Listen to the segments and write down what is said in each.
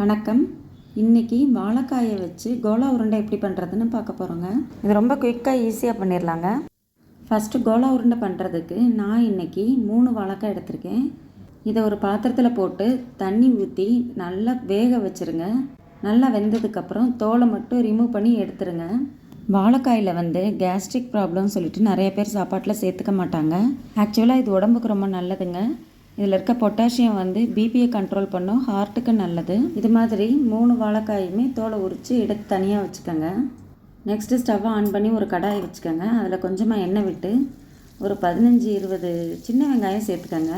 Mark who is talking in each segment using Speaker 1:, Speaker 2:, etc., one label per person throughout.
Speaker 1: வணக்கம். இன்றைக்கி வாழைக்காயை வச்சு கோலா உருண்டை எப்படி பண்ணுறதுன்னு பார்க்க போகிறோங்க. இது ரொம்ப குயிக்காக ஈஸியாக பண்ணிடலாங்க. ஃபஸ்ட்டு கோலா உருண்டை பண்ணுறதுக்கு நான் இன்றைக்கி 3 வாழைக்காய் எடுத்திருக்கேன். இதை ஒரு பாத்திரத்தில் போட்டு தண்ணி ஊற்றி நல்லா வேக வச்சுருங்க. நல்லா வெந்ததுக்கப்புறம் தோலை மட்டும் ரிமூவ் பண்ணி எடுத்துருங்க. வாழைக்காயில் கேஸ்ட்ரிக் ப்ராப்ளம்னு சொல்லிட்டு நிறைய பேர் சாப்பாட்டில் சேர்த்துக்க மாட்டாங்க. ஆக்சுவலாக இது உடம்புக்கு ரொம்ப நல்லதுங்க. இதில் இருக்க பொட்டாசியம் பிபியை கண்ட்ரோல் பண்ணும், ஹார்ட்டுக்கு நல்லது. இது மாதிரி 3 வாழைக்காயுமே தோலை உரித்து எடுத்து தனியாக வச்சுக்கோங்க. நெக்ஸ்ட்டு ஸ்டவ்வை ஆன் பண்ணி ஒரு கடாயை வச்சுக்கோங்க. அதில் கொஞ்சமாக எண்ணெய் விட்டு ஒரு 15-20 சின்ன வெங்காயம் சேர்த்துக்கோங்க.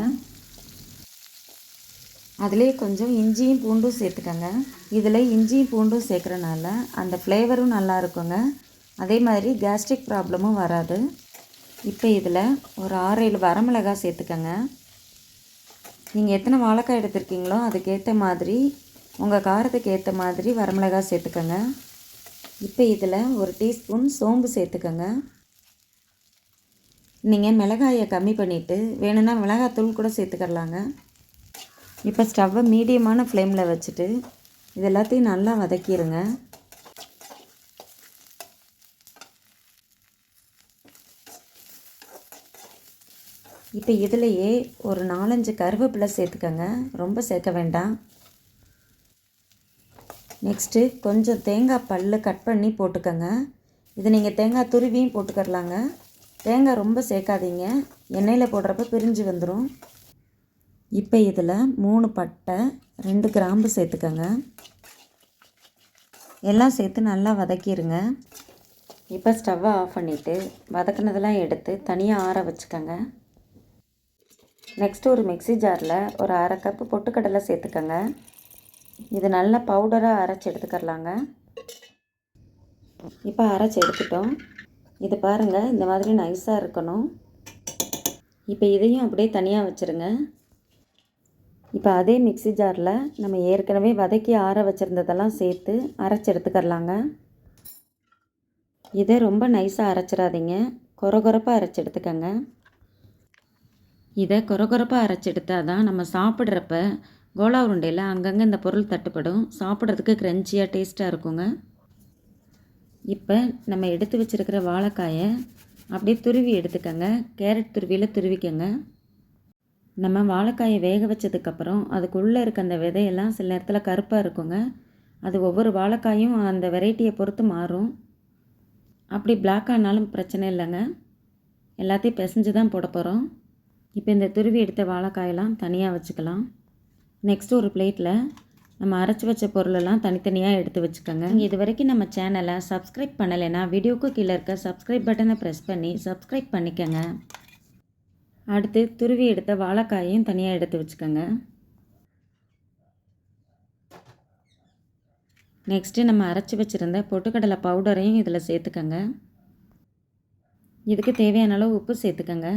Speaker 1: அதிலே கொஞ்சம் இஞ்சியும் பூண்டும் சேர்த்துக்கோங்க. இதில் இஞ்சியும் பூண்டும் சேர்க்குறனால அந்த ஃப்ளேவரும் நல்லா இருக்குங்க. அதே மாதிரி கேஸ்ட்ரிக் ப்ராப்ளமும் வராது. இப்போ இதில் ஒரு 6-7 வரமிளகாய் சேர்த்துக்கோங்க. நீங்கள் எத்தனை வாழைக்காய் எடுத்துருக்கீங்களோ அதுக்கேற்ற மாதிரி உங்கள் காரத்துக்கு ஏற்ற மாதிரி வரமிளகாய் சேர்த்துக்கோங்க. இப்போ இதில் ஒரு டீஸ்பூன் சோம்பு சேர்த்துக்கோங்க. நீங்கள் மிளகாயை கம்மி பண்ணிவிட்டு வேணும்னா மிளகாத்தூள் கூட சேர்த்துக்கலாங்க. இப்போ ஸ்டவ்வை மீடியமான ஃப்ளேமில் வச்சுட்டு இது எல்லாத்தையும் நல்லா வதக்கிடுங்க. இப்போ இதிலையே ஒரு 4-5 கருவேப்பிலை சேர்த்துக்கோங்க. ரொம்ப சேர்க்க வேண்டாம். நெக்ஸ்ட்டு கொஞ்சம் தேங்காய் பல் கட் பண்ணி போட்டுக்கோங்க. இது நீங்கள் தேங்காய் துருவியும் போட்டுக்கலாங்க. தேங்காய் ரொம்ப சேர்க்காதீங்க, எண்ணெயில் போடுறப்ப பிரிஞ்சு வந்துடும். இப்போ இதில் 3 பட்டை 2 கிராம்பு சேர்த்துக்கோங்க. எல்லாம் சேர்த்து நல்லா வதக்கிடுங்க. இப்போ ஸ்டவ்வை ஆஃப் பண்ணிவிட்டு வதக்கினதெல்லாம் எடுத்து தனியாக ஆற வச்சுக்கோங்க. நெக்ஸ்ட்டு ஒரு மிக்ஸி ஜாரில் ஒரு 1/2 கப்பு பொட்டுக்கடலை சேர்த்துக்கோங்க. இது நல்லா பவுடராக அரைச்சி எடுத்துக்கலாங்க. இப்போ அரைச்சி எடுத்துட்டோம். இது பாருங்கள், இந்த மாதிரி நைஸாக இருக்கணும். இப்போ இதையும் அப்படியே தனியாக வச்சுருங்க. இப்போ அதே மிக்ஸி ஜாரில் நம்ம ஏற்கனவே வதக்கி ஆற வச்சுருந்ததெல்லாம் சேர்த்து அரைச்சி எடுத்துக்கலாங்க. இதை ரொம்ப நைஸாக அரைச்சிடாதீங்க, கொரகொரப்பாக அரைச்சி எடுத்துக்கோங்க. இதை கொரகொரப்பாக அரைச்சி எடுத்தால் தான் நம்ம சாப்பிட்றப்ப கோலா உருண்டையில் அங்கங்கே இந்த பொருள் தட்டுப்படும், சாப்பிட்றதுக்கு க்ரன்ச்சியாக டேஸ்ட்டாக இருக்குங்க. இப்போ நம்ம எடுத்து வச்சுருக்கிற வாழைக்காயை அப்படியே துருவி எடுத்துக்கோங்க. கேரட் துருவியில் துருவிக்கோங்க. நம்ம வாழைக்காயை வேக வச்சதுக்கப்புறம் அதுக்குள்ளே இருக்க அந்த விதையெல்லாம் சில நேரத்தில் கருப்பாக இருக்குங்க. அது ஒவ்வொரு வாழைக்காயும் அந்த வெரைட்டியை பொறுத்து மாறும். அப்படி பிளாக் ஆனாலும் பிரச்சனை இல்லைங்க. எல்லாத்தையும் பிசைஞ்சு தான் போட போகிறோம். இப்போ இந்த துருவி எடுத்த வாழைக்காயெல்லாம் தனியாக வச்சுக்கலாம். நெக்ஸ்ட்டு ஒரு பிளேட்டில் நம்ம அரைச்சி வச்ச பொருளெல்லாம் தனித்தனியாக எடுத்து வச்சுக்கோங்க. இது வரைக்கும் நம்ம சேனலை சப்ஸ்கிரைப் பண்ணலைன்னா வீடியோக்கு கீழே இருக்க சப்ஸ்கிரைப் பட்டனை ப்ரெஸ் பண்ணி சப்ஸ்கிரைப் பண்ணிக்கோங்க. அடுத்து துருவி எடுத்த வாழைக்காயையும் தனியாக எடுத்து வச்சுக்கோங்க. நெக்ஸ்ட்டு நம்ம அரைச்சி வச்சுருந்த பொட்டுக்கடலை பவுடரையும் இதில் சேர்த்துக்கோங்க. இதுக்கு தேவையான அளவு உப்பு சேர்த்துக்கோங்க.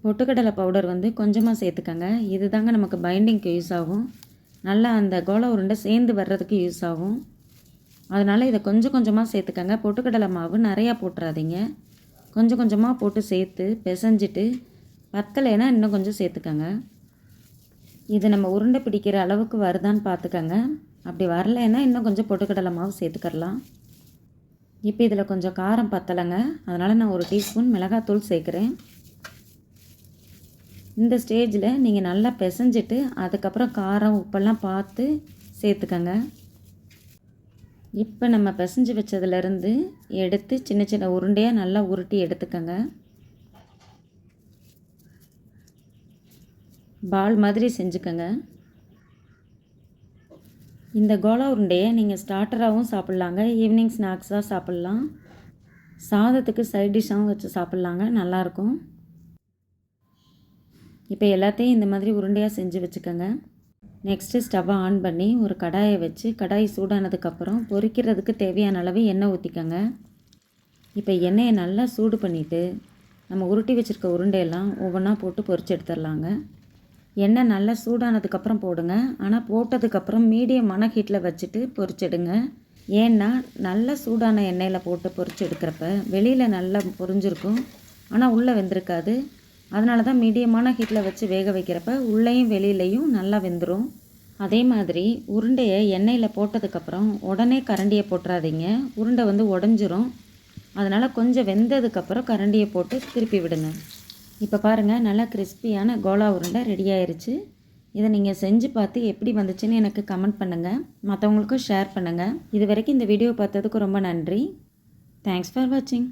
Speaker 1: பொட்டுக்கடலை பவுடர் கொஞ்சமாக சேர்த்துக்கோங்க. இது தாங்க நமக்கு பைண்டிங்க்கு யூஸ் ஆகும். நல்லா அந்த கோலா உருண்டை சேர்ந்து வர்றதுக்கு யூஸ் ஆகும். அதனால் இதை கொஞ்சம் கொஞ்சமாக சேர்த்துக்கோங்க. பொட்டுக்கடலை மாவு நிறையா போட்டுறாதீங்க, கொஞ்சம் கொஞ்சமாக போட்டு சேர்த்து பிசைஞ்சிட்டு பத்தலைன்னா இன்னும் கொஞ்சம் சேர்த்துக்கோங்க. இது நம்ம உருண்டை பிடிக்கிற அளவுக்கு வருதான்னு பார்த்துக்கோங்க. அப்படி வரலைன்னா இன்னும் கொஞ்சம் பொட்டுக்கடலை மாவு சேர்த்துக்கலாம். இப்போ இதில் கொஞ்சம் காரம் பத்தலைங்க, அதனால் நான் 1 டீஸ்பூன் மிளகாத்தூள் சேர்க்குறேன். இந்த ஸ்டேஜில் நீங்கள் நல்லா பிசைஞ்சிட்டு அதுக்கப்புறம் காரம் உப்பெல்லாம் பார்த்து சேர்த்துக்கங்க. இப்போ நம்ம பிசைஞ்சு வச்சதுலேருந்து எடுத்து சின்ன சின்ன உருண்டையாக நல்லா உருட்டி எடுத்துக்கங்க. பால் மாதிரி செஞ்சுக்கங்க. இந்த கோலா உருண்டையை நீங்கள் ஸ்டார்டராகவும் சாப்பிட்லாங்க, ஈவினிங் ஸ்நாக்ஸாக சாப்பிட்லாம், சாதத்துக்கு சைட் டிஷ்ஷாகவும் வச்சு சாப்பிட்லாங்க, நல்லாயிருக்கும். இப்போ எல்லாத்தையும் இந்த மாதிரி உருண்டையாக செஞ்சு வச்சுக்கோங்க. நெக்ஸ்ட்டு ஸ்டவ்வை ஆன் பண்ணி ஒரு கடாயை வச்சு கடாய் சூடானதுக்கப்புறம் பொரிக்கிறதுக்கு தேவையான அளவு எண்ணெய் ஊற்றிக்கோங்க. இப்போ எண்ணெயை நல்லா சூடு பண்ணிவிட்டு நம்ம உருட்டி வச்சுருக்க உருண்டையெல்லாம் ஒவ்வொன்றா போட்டு பொரிச்சு எடுத்துடலாங்க. எண்ணெய் நல்லா சூடானதுக்கப்புறம் போடுங்க, ஆனால் போட்டதுக்கப்புறம் மீடியமான ஹீட்டில் வச்சுட்டு பொரிச்சிடுங்க. ஏன்னா நல்லா சூடான எண்ணெயில் போட்டு பொரிச்சு எடுக்கிறப்ப வெளியில் நல்லா பொரிஞ்சிருக்கும், ஆனால் உள்ளே வெந்திருக்காது. அதனால தான் மீடியமான ஹீட்டில் வச்சு வேக வைக்கிறப்ப உள்ளேயும் வெளியிலையும் நல்லா வெந்துடும். அதே மாதிரி உருண்டையை எண்ணெயில் போட்டதுக்கப்புறம் உடனே கரண்டியை போட்டுறாதீங்க. உருண்டை வந்து உடஞ்சிரும். அதனால் கொஞ்சம் வெந்ததுக்கப்புறம் கரண்டியை போட்டு திருப்பி விடுங்க. இப்போ பாருங்கள், நல்லா கிறிஸ்பியான கோலா உருண்டை ரெடி ஆயிருச்சு. இதை நீங்கள் செஞ்சு பார்த்து எப்படி வந்துச்சுன்னு எனக்கு கமெண்ட் பண்ணுங்கள். மற்றவங்களுக்கும் ஷேர் பண்ணுங்கள். இது வரைக்கும் இந்த வீடியோ பார்த்ததுக்கு ரொம்ப நன்றி. தேங்க்ஸ் ஃபார் வாட்சிங்.